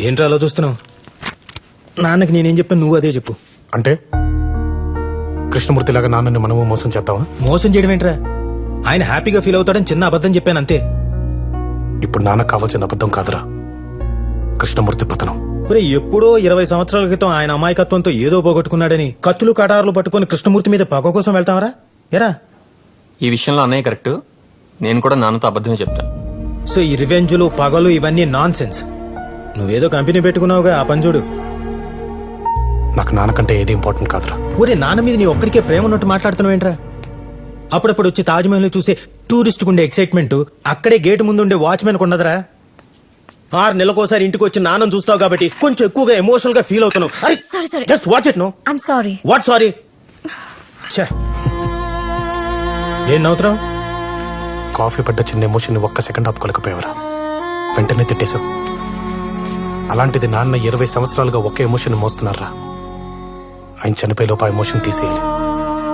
ఏంట్రా అలా చూస్తున్నావు? నాన్నకి నేనేం చెప్పాను నువ్వు అదే చెప్పు. అంటే కృష్ణమూర్తిలాగా నాన్నని మనము మోసం చేద్దామా? మోసం చేయడం ఏంట్రా? ఆయన హ్యాపీగా ఫీల్ అవుతాడని చిన్న అబద్ధం చెప్పాను అంతే. ఇప్పుడు నాన్నకు కావాల్సిన అబద్ధం కాదురా, కృష్ణమూర్తి పతనం. ఎప్పుడో 20 సంవత్సరాల క్రితం ఆయన అమాయకత్వంతో ఏదో పోగొట్టుకున్నాడని కత్తులు కటారులు పట్టుకుని కృష్ణమూర్తి మీద పగ కోసం వెళ్తావరా? ఎరా ఈ విషయంలో అన్నయ్య కరెక్ట్. నేను కూడా నాన్నతో అబద్ధమే చెప్తాను. సో ఈ రివెంజులు పగలు ఇవన్నీ నాన్ సెన్స్. నువ్వేదో కంపెనీ పెట్టుకున్నావుగా, ఆ పని చూడు. నాకు నాన్నకంటే ఏది ఇంపార్టెంట్ కాదురా. ఊరే నాన్న మీద నీ ఒక్కడికే ప్రేమ ఉన్నట్టు మాట్లాడుతున్నావేంట్రా? అప్పుడప్పుడు వచ్చి తాజ్మహల్ చూసే టూరిస్ట్ ఉండే ఎక్సైట్మెంట్ అక్కడే గేటు ముందు ఉండే వాచ్మెన్ ఉండదురా? 6 నెలలకోసారి ఇంటికి వచ్చి నాన్న చూస్తావు కాబట్టి కొంచెం ఎక్కువగా ఎమోషనల్ గా ఫీల్ అవుతున్నావు. Sorry. Just watch it. No I'm sorry. What sorry? ఏం నవ్వుతున్నావు? కాఫీ పడ్డ చిన్న ఎమోషన్ ని ఒక్క సెకండ్ ఆపుకోలేకపోయావరా, వెంటనే తిట్టేశావు. అలాంటిది నాన్న 20 సంవత్సరాలుగా ఒకే ఎమోషన్ మోస్తున్నారా? ఆయన చనిపోయేలోపు ఆ ఎమోషన్ తీసేయాలి.